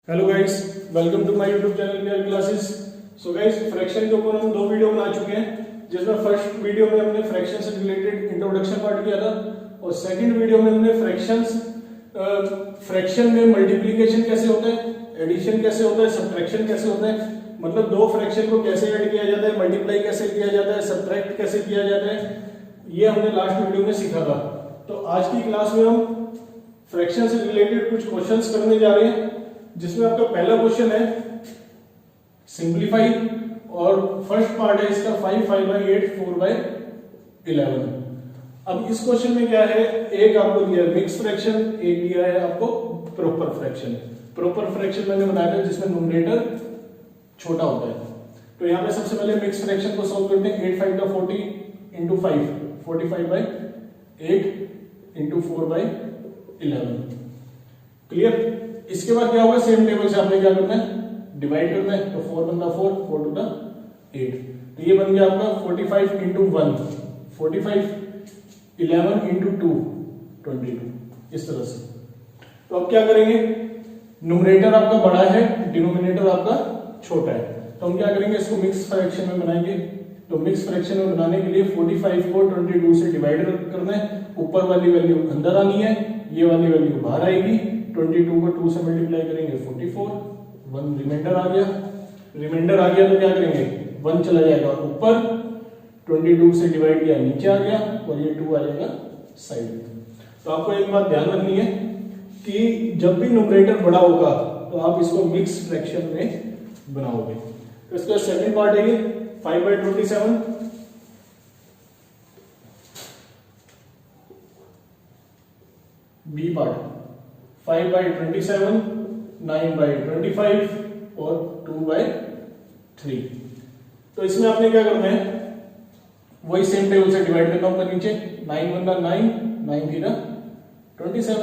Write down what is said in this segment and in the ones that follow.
Hello guys, welcome to my YouTube channel clear classes. So guys, fraction के ऊपर हम दो वीडियो बना चुके हैं, जिसमें फर्स्ट वीडियो में हमने फ्रैक्शन से रिलेटेड इंट्रोडक्शन पार्ट किया था और सेकंड वीडियो में हमने फ्रैक्शन में मल्टीप्लिकेशन कैसे होता है, एडिशन कैसे होता है, सब्ट्रैक्शन कैसे होता है, मतलब दो फ्रैक्शन को कैसे ऐड किया जाता है, मल्टीप्लाई कैसे किया जाता है, सब्ट्रैक्ट कैसे किया जाता है, ये हमने लास्ट वीडियो में सीखा था। तो आज की क्लास में हम फ्रैक्शन से रिलेटेड कुछ क्वेश्चंस करने जा रहे हैं, जिसमें आपका पहला क्वेश्चन है सिंप्लीफाई और फर्स्ट पार्ट है इसका 5/8 4/11। अब इस क्वेश्चन में क्या है, एक आपको दिया है मिक्स फ्रैक्शन, एक दिया है आपको प्रॉपर फ्रैक्शन। प्रॉपर फ्रैक्शन मैंने बनाया था जिसमें न्यूमरेटर छोटा होता है। तो यहाँ पे सबसे पहले मिक्स फ्रैक्शन को सॉल्व करते हैं। 8 5 40 इंटू 5 45/8 इंटू 4/11। क्लियर। इसके बाद क्या होगा, सेम टेबल से आपने क्या करना है, डिवाइड करना है। तो 4 बनता 4, 4 टू द 8, तो ये बन गया आपका 45 इंटू 1 45, 11 इंटू 2 22, इस तरह से। तो अब क्या करेंगे, न्यूमरेटर आपका बड़ा है, डिनोमिनेटर आपका छोटा है, तो हम क्या करेंगे, इसको मिक्स फ्रैक्शन में बनाएंगे। तो मिक्स फ्रैक्शन में बनाने के लिए 45 को 22 से डिवाइड करना है। ऊपर वाली वैल्यू अंदर आनी है, ये वाली वैल्यू बाहर आएगी। 22 को 2 से मल्टीप्लाई करेंगे 44, 1 रिमाइंडर आ गया। रिमाइंडर आ गया तो क्या करेंगे, 1 चला जाएगा ऊपर, 22 से डिवाइड किया नीचे आ गया और ये 2 आ जाएगा साइड में। तो आपको एक बात ध्यान रखनी है कि जब भी न्यूमरेटर बड़ा होगा तो आप इसको मिक्स फ्रैक्शन में बनाओगे। तो इसका सेकंड पार्ट है ये 5/27, बी पार्ट 5/27, 9/25 और 2/3। तो इसमें आपने क्या करना है, वही सेम टेबल से डिवाइड करना ऊपर नीचे। 9 1 9, 9 3 27,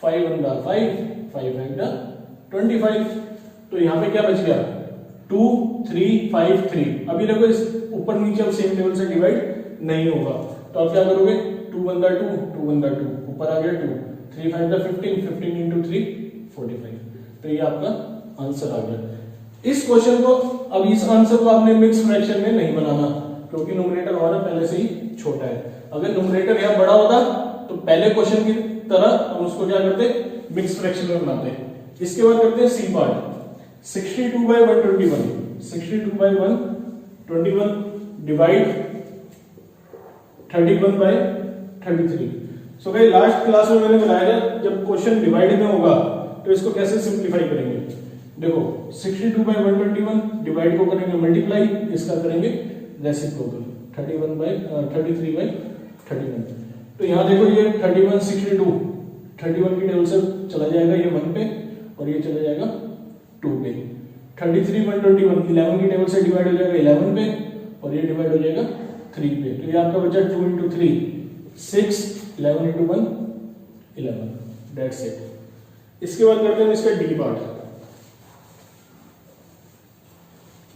5 1 5, 5 5 25। तो यहां पे क्या बच गया, 2 3 5 3। अभी देखो इस ऊपर नीचे अब सेम टेबल से डिवाइड नहीं होगा, तो आप क्या करोगे, 2 1 2, 2 1 2, ऊपर आ गया 2, 3 5 15, 15 इंटू 3 45। तो ये आपका आंसर आ गया। इस क्वेश्चन को, अब इस आंसर को आपने मिक्स फ्रैक्शन में नहीं बनाना, क्योंकि न्यूमरेटर हमारा पहले से ही छोटा है। अगर न्यूमरेटर यहाँ बड़ा होता तो पहले क्वेश्चन की तरह हम उसको क्या करते, मिक्स फ्रैक्शन में बनाते। इसके बाद करते हैं सी पार्ट 62/121, 62/121 डिवाइड 31/33। सो भाई लास्ट क्लास में मैंने बताया था, जब क्वेश्चन डिवाइड में होगा तो इसको कैसे सिंप्लीफाई करेंगे। देखो 62/121 डिवाइड को करेंगे मल्टीप्लाई, इसका करेंगे रेसिप्रोकल 33/31। तो यहां देखो ये 31 62, 31 की टेबल से चला जाएगा ये 1 पे और ये चला जाएगा 2 पे। 33/121 11 की टेबल से डिवाइड हो जाएगा 11 पे और ये डिवाइड हो जाएगा 3 पे। तो ये आपका बचा 2 इंटू 3 6, 11 इंटू 1 11, दैट्स इट। इसके बाद करते हैं इसका डी पार्ट।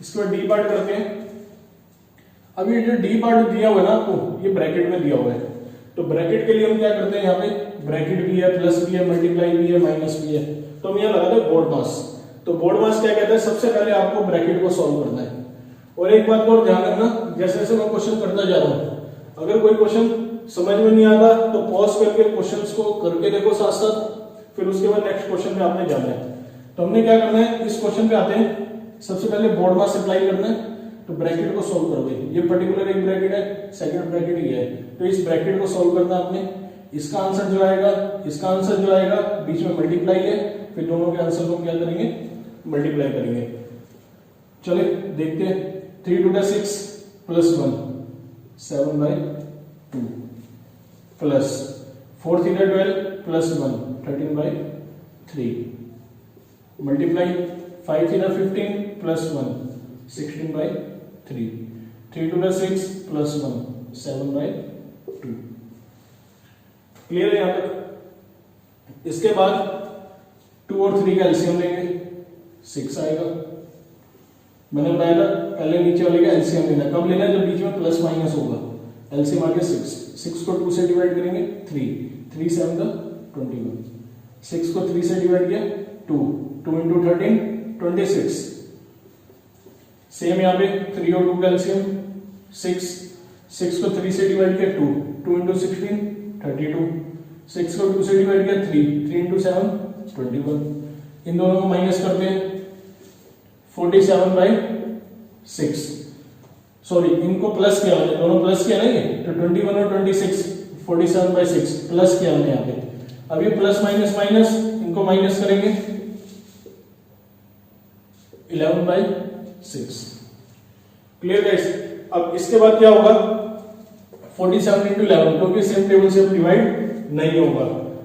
इसके बाद डी पार्ट करते हैं। अब ये जो डी पार्ट दिया हुआ है ना आपको, ये ब्रैकेट में दिया हुआ है, तो ब्रैकेट के लिए हम क्या करते हैं, यहाँ पे ब्रैकेट भी है, प्लस भी है, मल्टीप्लाई भी है, माइनस भी है। तो हम यहाँ लगाते हैं बोर्ड मास। तो बोर्ड मास क्या कहता है, सबसे पहले आपको ब्रैकेट को सॉल्व करना है। और एक बात और ध्यान रखना, जैसे जैसे मैं क्वेश्चन करता जा रहा हूं, अगर कोई क्वेश्चन समझ में नहीं आता तो पॉज करके क्वेश्चंस को करके देखो साथ साथ, फिर उसके बाद नेक्स्ट क्वेश्चन पे आपने जाना है। तो हमने क्या करना है, इस क्वेश्चन पे आते हैं, सबसे पहले बोर्ड मास अप्लाई करना है। तो ब्रैकेट को सोल्व करोगे, ये पर्टिकुलर एक ब्रैकेट है, सेकंड ब्रैकेट ये है, तो इस ब्रैकेट को सोल्व करना आपने। इसका आंसर जो आएगा, इसका आंसर जो आएगा, बीच में मल्टीप्लाई है, फिर दोनों के आंसर को क्या करेंगे, मल्टीप्लाई करेंगे। चले देखते हैं। 3 2 6 plus 1 7/2 plus 4 3 12 plus 1 13/3 multiply 5 3 15 plus 1 16/3 3 2 6 plus 1 7/2। Clear है यहां तक। इसके बाद 2 और 3 का एलसीएम लेंगे, 6 आएगा। मैंने बताया था पहले नीचे वाले का एलसीएम लेना, कब लेना है, जब बीच में प्लस माइनस होगा। एलसीएम आ गया 6 को 2 से डिवाइड करेंगे 3 7 का 21, 6 को 3 से डिवाइड किया 2 2 इंटू 13 26। सेम यहाँ पे 3 और 2 कैल्सियम 6 को 3 से डिवाइड किया 2 इंटू 16 32, 6 को 2 से डिवाइड किया 3 इंटू 7 21। इन दोनों को माइनस करते हैं 47/6, सॉरी इनको प्लस किया हमने, दोनों प्लस किया नहीं है तो 21 और 26 47/6 प्लस किया हमने यहाँ पे। अब ये प्लस माइनस माइनस इनको माइनस करेंगे 11/6। Clear guys? अब इसके बाद क्या होगा 47 इंटू 11, क्योंकि सेम टेबल से डिवाइड नहीं होगा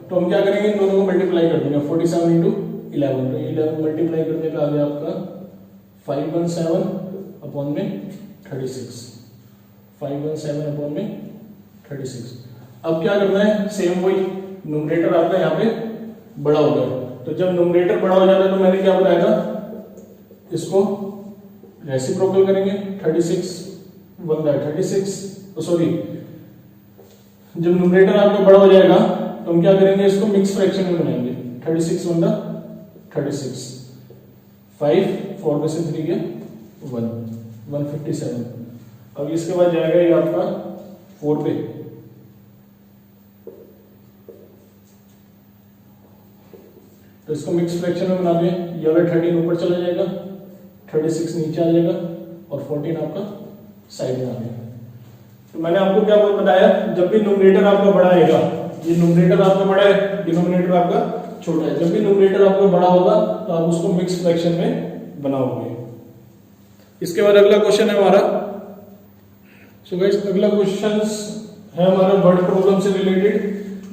तो हम क्या करेंगे इन दोनों को मल्टीप्लाई कर देंगे 47 इंटू 11, तो 11 मल्टीप्लाई करने का आ गया आपका 517 अपॉन में 36, 517 अपॉन में 36। अब क्या करना है सेम वही, न्यूमरेटर आपका यहाँ पे बड़ा हो गया, तो जब न्यूमरेटर बड़ा हो जाता है तो मैंने क्या बताया था, इसको रेसिप्रोकल करेंगे 36 बनता है 36, सॉरी जब न्यूमरेटर आपका बड़ा हो जाएगा तो हम क्या करेंगे इसको मिक्स फ्रैक्शन में बनाएंगे 36 बनता 36, 5 4 में से 3 गया 157। अब इसके बाद जाएगा ये आपका 4 पे, तो इसको मिक्स फ्रैक्शन में बना दें, ये वाला 13 ऊपर चला जाएगा 36 नीचे आ जाएगा और 14 आपका साइड में आ जाएगा। तो मैंने आपको क्या बताया, जब भी न्यूमरेटर आपका बड़ा आएगा, ये न्यूमरेटर आपका बड़ा है डिनोमिनेटर आपका छोटा है, जब भी न्यूमरेटर आपका बड़ा होगा तो आप उसको मिक्स फ्रैक्शन में बनाओगे। इसके बाद अगला क्वेश्चन है हमारा, सो गाइस अगला क्वेश्चन है हमारा वर्ड प्रॉब्लम से रिलेटेड,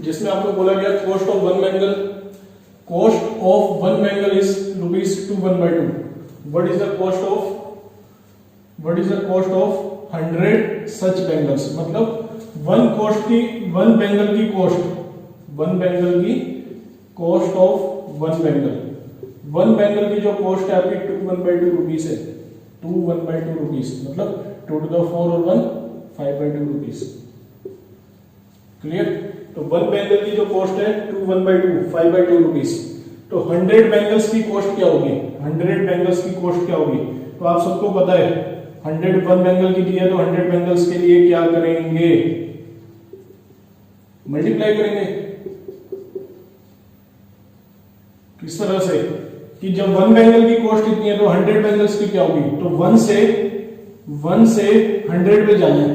जिसमें आपको बोला गया cost of one bangle, cost of one bangle is ₹2 what is the cost of 100 such bangles, मतलब वन बैंगल की कॉस्ट ऑफ वन बैंगल की जो कॉस्ट है आपकी 2/1/2 रुपीस है, 2/1/2 रुपीस, मतलब 2 to the 4 और 1 5/2 रुपीस। क्लियर? तो वन बैंगल की जो कॉस्ट है 2/1/2 5/2 रुपीस, तो 100 बैंगल्स की कॉस्ट क्या होगी, 100 बैंगल्स की कॉस्ट क्या होगी, तो आप सबको पता है 100 वन बैंगल की दी है तो 100 बैंगल्स के लिए क्या करेंगे, मल्टीप्लाई करेंगे। किस तरह से कि जब वन बैंगल की कॉस्ट इतनी है तो 100 बैंगल्स की क्या होगी, तो 1 से 100 पे जाना है,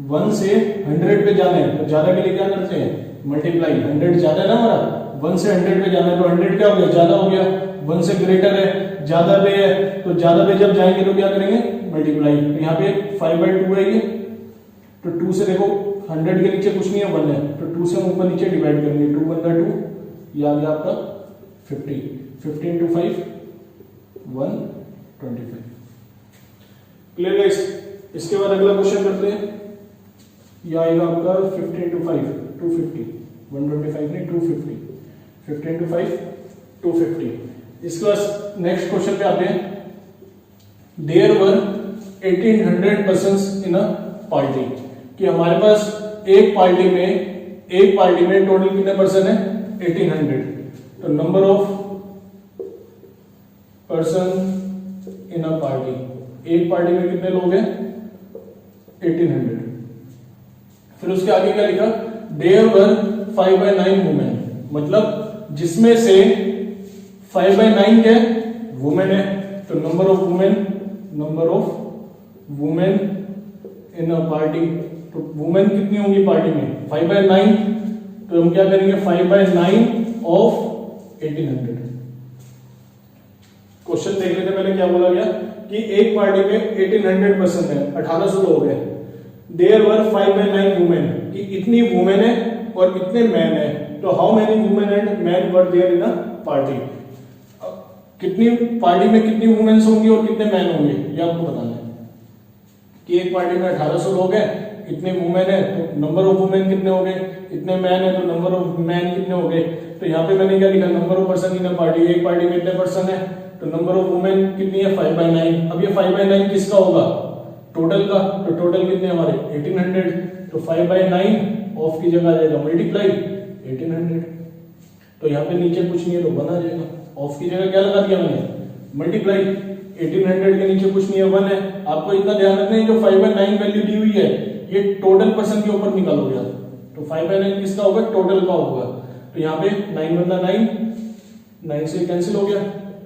1 से 100 पे जाना है, तो ज्यादा के लिए क्या करते हैं मल्टीप्लाई, 100 ज्यादा है ना हमारा, 1 से 100 पे जाना है तो 100 क्या हो गया ज्यादा हो गया, 1 से ग्रेटर है ज्यादा पे है, तो ज्यादा पे जब जाएंगे तो क्या करेंगे मल्टीप्लाई, तो यहाँ पे 5/2 है ये, तो 2 से देखो 100 के नीचे कुछ नहीं है 1 है, तो 2 से हम ऊपर नीचे डिवाइड करेंगे, 2/2 ये आ गया आपका 50 into 5 125। Clear guys? इसके बाद अगला क्वेश्चन करते हैं, ये आएगा आपका 50 into 5 250, 125 नहीं 250, 50 into 5 250। इसके बाद नेक्स्ट क्वेश्चन पे आते हैं, there were 1800 persons in a party, कि हमारे पास एक पार्टी में टोटल कितने पर्सन है 1800, तो number of person in a party, एक पार्टी में कितने लोग हैं 1800। फिर उसके आगे क्या लिखा, देयर वर 5/9 वुमेन, मतलब जिसमें से 5/9 क्या वुमेन है, तो number of women in a party, तो वुमेन कितनी होंगी पार्टी में 5/9, तो हम क्या करेंगे 5/9 ऑफ 1800। क्वेश्चन देख लेते पहले क्या बोला गया, कि एक पार्टी में 1800 पर्सन है, 1800 लोग हैं, देयर वर 5/9 वुमेन, कि इतनी वुमेन है और इतने मैन है, तो how many women and man were there in a party, कितनी पार्टी में कितनी वुमेन्स होंगी और कितने मैन होंगे ये आपको बताना है, कि एक पार्टी में 1800 लोग हैं, इतने वुमेन है तो नंबर ऑफ वुमेन कितने हो गए, इतने मैन है तो नंबर ऑफ मैन कितने हो गए, तो यहाँ पे मैंने क्या लिखा, number of person in a party, एक पार्टी में इतने पर्सन है तो नंबर ऑफ वुमेन कितनी है 5/9। अब ये 5/9 किसका होगा टोटल का, तो टोटल कितने हमारे 1800, तो 5/9 ऑफ की जगह आ जाएगा मल्टीप्लाई 1800, तो यहाँ पे नीचे कुछ नहीं है तो 1 आ जाएगा, ऑफ की जगह क्या लगा दिया मैंने, मल्टीप्लाई। 1800 के नीचे कुछ नहीं है, 1 है। आपको इतना ध्यान रखना है, जो 5/9 वैल्यू दी हुई है ये टोटल पर्सन के ऊपर निकालोगे आप, तो 5/9 किसका होगा, टोटल का होगा। तो यहाँ पे 9 बंदा 9, 9 से कैंसिल हो गया,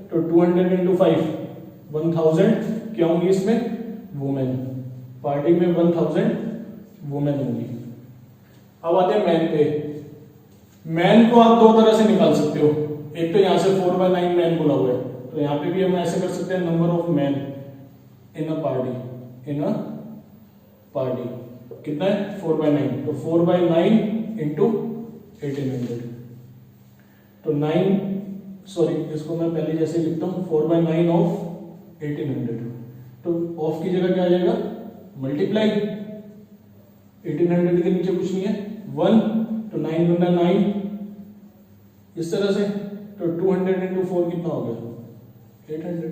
तो 200 into 5 1000 क्या होंगी इसमें, वुमेन। पार्टी में 1000 वुमेन होंगी। अब आते हैं मैन पे। मैन को आप दो तरह से निकाल सकते हो, एक तो यहाँ से 4/9 मैन बोला हुआ है, तो यहाँ पे भी हम ऐसे कर सकते हैं, number of man in a party कितना है, 4/9, तो 4/9 into 1800, तो 9, सॉरी इसको मैं पहले जैसे लिखता हूँ, 4/9 ऑफ 1800, तो ऑफ की जगह क्या आ जाएगा, मल्टीप्लाई। 1800 के नीचे कुछ नहीं है, 1, तो 9 गुना 9 इस तरह से, तो 200 into 4 कितना हो गया, 800।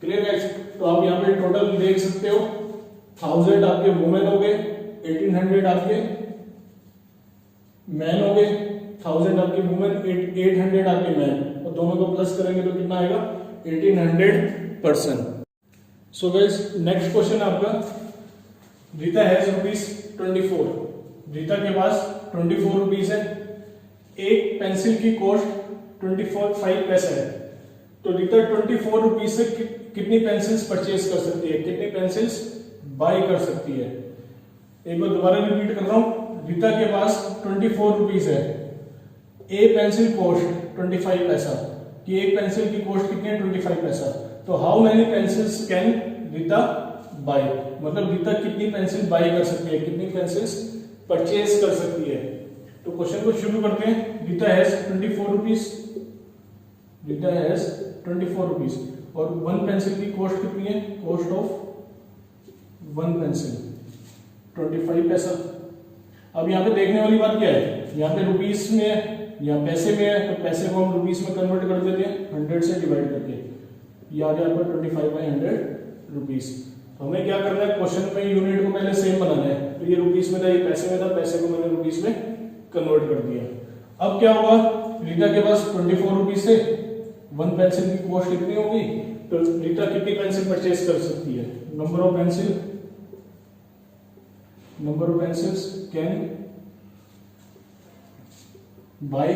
Clear guys? तो आप यहाँ पे टोटल देख सकते हो, 1000 आपके वुमेन हो गए, 1800 आपके मैन हो गए, 1000 आपके वुमेन, 800 आपके मैन, और दोनों को प्लस करेंगे तो कितना आएगा, 1800%। सो गाइस नेक्स्ट क्वेश्चन आपका, रीता हैज ₹24। रीता के पास 24 रुपीज है। एक पेंसिल की कॉस्ट 5 पैसा है, तो रीता 24 रुपीज से कितनी पेंसिल्स परचेज कर सकती है, कितनी पेंसिल्स बाय कर सकती है। एक बार दोबारा रिपीट कर रहा हूं, रीता के पास 24 रुपीज है। ए पेंसिल कॉस्ट 25 पैसा, कि एक पेंसिल की कॉस्ट कितनी है, 25 पैसा। तो how many pencils can Rita buy, मतलब रीता कितनी पेंसिल बाय कर सकती है, कितनी पेंसिल्स परचेज कर सकती है। तो क्वेश्चन को शुरू करते हैं। Rita has 24 rupees, Rita has 24 rupees, और 1 पेंसिल की कॉस्ट कितनी है, कॉस्ट ऑफ 1 पेंसिल 25 पैसा। अब यहाँ पे देखने वाली बात क्या है, यहाँ पे रुपीस में है या पैसे में है, तो पैसे को हम रुपीस में कन्वर्ट कर देते हैं 100 से डिवाइड करके, ये आ गया आपका 25/100 रुपीस। तो हमें क्या करना है, क्वेश्चन में यूनिट को पहले सेम बनाना है, तो ये रुपीस में था, ये पैसे में था, पैसे को मैंने रुपीस में कन्वर्ट कर दिया। अब क्या हुआ, रीता के पास 24 रुपीज से 1 पेंसिल की कॉस्ट कितनी होगी, तो रीता कितनी पेंसिल परचेज कर सकती है, number of pencils can buy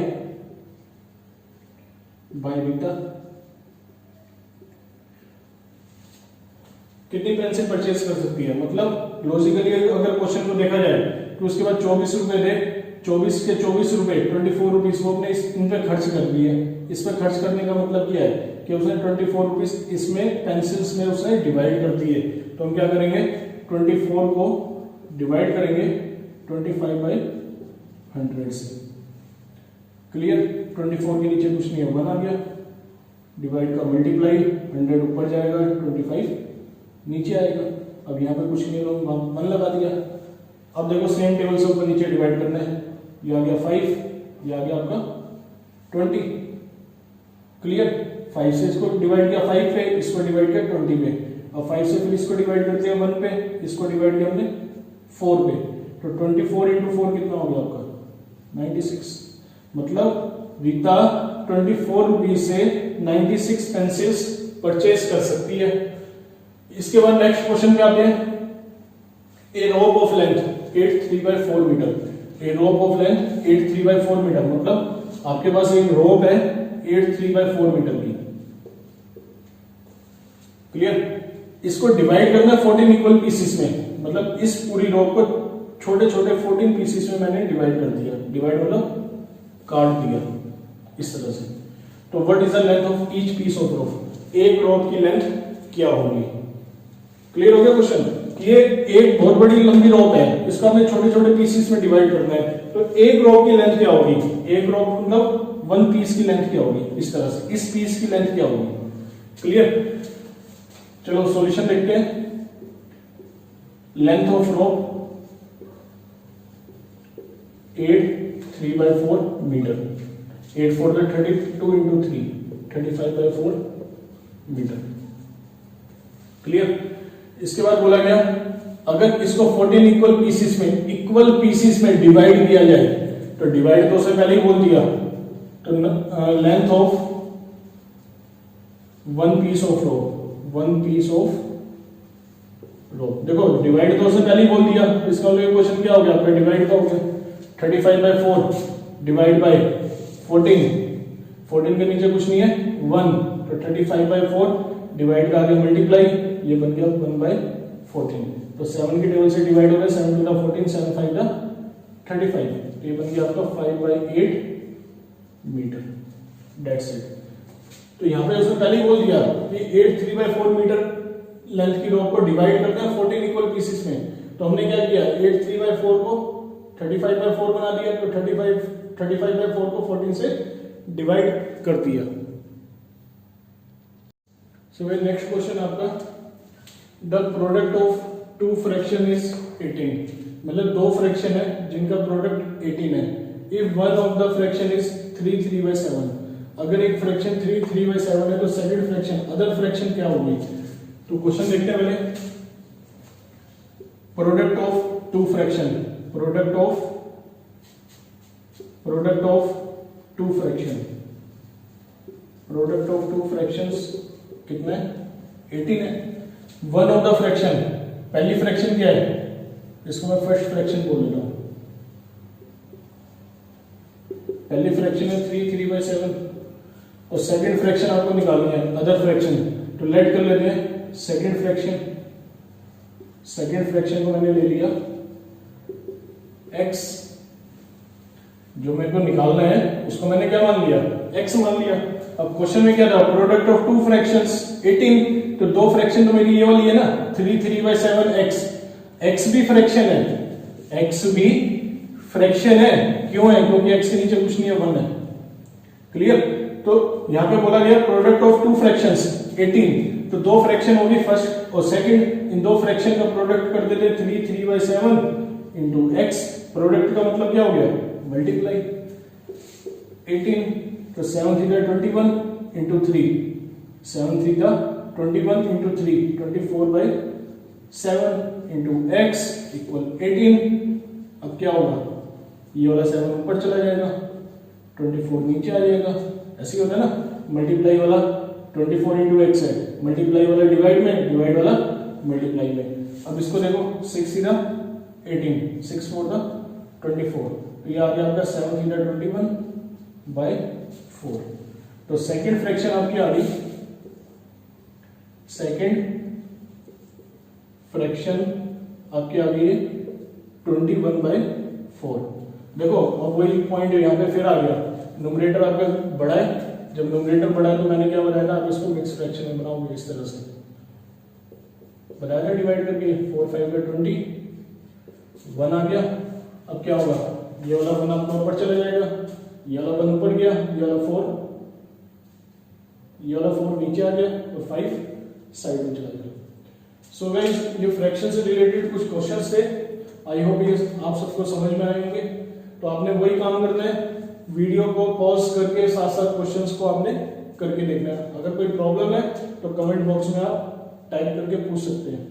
Rita, कितनी पेंसिल परचेज कर सकती है। मतलब लॉजिकली अगर क्वेश्चन को देखा जाए तो उसके बाद 24 रुपए दे, 24 के 24 रुपए 24 रुपीज वो अपने इन पे खर्च कर दिए। इस पे खर्च करने का मतलब क्या है कि उसने 24 रुपीज इसमें पेंसिल्स में उसने डिवाइड कर दिए। तो हम क्या करेंगे, 24 को डिवाइड करेंगे 25/100 से। क्लियर? 24 के नीचे कुछ नहीं है, 1 आ गया, डिवाइड का मल्टीप्लाई, 100 ऊपर जाएगा, 25 नीचे आएगा। अब यहाँ पे कुछ नहीं है, 1 लगा दिया। अब देखो सेम टेबल से ऊपर नीचे डिवाइड करना है, ये आ गया 5, ये आ गया आपका 20। क्लियर? 5 से इसको डिवाइड किया 5 पे, इसको डिवाइड किया 20 पे। अब 5 से फिर इसको डिवाइड करते हैं 1 पे, इसको डिवाइड किया हमने 4 पे, तो 24 into 4 कितना हो गया आपका 96। मतलब रीता 24 रुपीज से 96 पेंसिल्स परचेज कर सकती है। इसके बाद नेक्स्ट क्वेश्चन पे आते हैं। A rope of length 8 3/4 metre, a rope of length 8 3/4 metre, मतलब आपके पास एक रोप है 8 3/4 मीटर की। क्लियर? इसको डिवाइड करना है 14 इक्वल पीसेस में, मतलब इस पूरी रोप को छोटे छोटे 14 पीसेस में मैंने डिवाइड कर दिया। डिवाइड मतलब काट दिया इस तरह से। तो what is the length of each piece of rope, एक रोप की लेंथ क्या होगी। क्लियर हो गया क्वेश्चन? ये एक बहुत बड़ी लंबी रोप है, इसको हमें छोटे छोटे पीसेस में डिवाइड करना है, तो एक रोप की लेंथ क्या होगी, एक रोप मतलब 1 पीस की लेंथ क्या होगी, इस तरह से इस पीस की लेंथ क्या होगी। क्लियर? चलो सॉल्यूशन देखते हैं। Length of rope 8 3/4 metre, 8 4 32 into 3 35/4 metre. Clear? इसके बाद बोला गया अगर इसको 14 इक्वल पीसेस में डिवाइड किया जाए, तो डिवाइड तो से पहले ही बोल दिया, तो length of 1 piece of rock, 1 piece of rock. देखो डिवाइड तो उसने पहले ही बोल दिया, इसका मतलब क्वेश्चन क्या हो गया आपका, डिवाइड का हो गया। 35/4 डिवाइड बाय 14, 14 के नीचे कुछ नहीं है 1, तो 35/4 डिवाइड का आगे मल्टीप्लाई, ये बन गया 1/14। तो 7 की टेबल से डिवाइड हो गया, 7 टू द 14, 7 5 द 35, तो ये बन गया आपका 5/8 मीटर, दैट्स इट। तो यहाँ पे उसने पहले ही बोल दिया कि 8 3/4 मीटर लेंथ की रॉक को डिवाइड करते हैं 14 इक्वल पीसेस में। तो हमने क्या किया, 8 3/4 को 35/4 बना दिया, तो 35/4 को 14 से डिवाइड कर दिया। सो वेल नेक्स्ट क्वेश्चन आपका, the product of two fraction is 18। मतलब दो फ्रैक्शन है जिनका प्रोडक्ट 18 है। If one of the fraction is 3 3/7, अगर एक फ्रैक्शन 3 3/7 है तो सेकंड फ्रैक्शन अदर फ्रैक्शन क्या होगी। तो क्वेश्चन देखते हैं पहले, product of two fraction, product of two fraction, product of two fractions कितना है, 18 है। वन ऑफ द फ्रैक्शन, पहली फ्रैक्शन क्या है, इसको मैं फर्स्ट फ्रैक्शन बोल रहा हूं। पहली फ्रैक्शन है 3 3/7 और सेकंड फ्रैक्शन आपको निकालनी है अदर फ्रैक्शन। तो लेट कर लेते हैं सेकंड फ्रैक्शन, सेकंड फ्रैक्शन को मैंने ले लिया x, जो मेरे को निकालना है उसको मैंने क्या मान लिया, x मान लिया। अब क्वेश्चन में क्या था, प्रोडक्ट ऑफ टू फ्रैक्शंस 18, तो दो फ्रैक्शन तो मेरी ये वाली है ना 3 3/7 x भी फ्रैक्शन है, x भी फ्रैक्शन है, क्यों है, क्योंकि x के नीचे कुछ नहीं है 1 है, क्लियर। तो यहां पे बोला गया प्रोडक्ट ऑफ टू फ्रैक्शंस 18, तो दो फ्रैक्शन होगी फर्स्ट और सेकंड, इन दो फ्रैक्शन का प्रोडक्ट कर देते 3 3/7 इंटू x, प्रोडक्ट का मतलब क्या हो गया, मल्टीप्लाई 18, तो 7 3 21 into 3, 7 3 21 into 3, 24/7 into x equal 18। अब क्या होगा, ये वाला 7 ऊपर चला जाएगा, 24 नीचे आ जाएगा, ऐसे ही होता है ना, मल्टीप्लाई वाला 24 इंटू एक्स है, मल्टीप्लाई वाला डिवाइड में, डिवाइड वाला मल्टीप्लाई में। अब इसको देखो 6 3 18, 6 4 24, तो ये आ गया आपका 7 3 21/4। तो सेकंड फ्रैक्शन आपकी आ गई, सेकंड फ्रैक्शन आपकी आ गई 21/4। देखो अब वही पॉइंट यहाँ पे फिर आ गया, न्यूमरेटर आपका बड़ा है, जब न्यूमरेटर बड़ा है तो मैंने क्या बनाया था, आप इसको मिक्स फ्रैक्शन में बनाओगे इस तरह से बनाया, डिवाइड करके 4 5 20, 1 आ गया। अब क्या होगा, ये वाला 1 आपका ऊपर चला जाएगा, ये वाला 1 ऊपर गया, ये वाला 4 नीचे आ गया और 5 साइड में चला गया। सो गाइस ये फ्रैक्शन से रिलेटेड कुछ क्वेश्चंस थे, आई होप ये आप सबको समझ में आएंगे। तो आपने वही काम करना है, वीडियो को पॉज करके साथ साथ क्वेश्चंस को आपने करके देखना है। अगर कोई प्रॉब्लम है तो कमेंट बॉक्स में आप टाइप करके पूछ सकते हैं।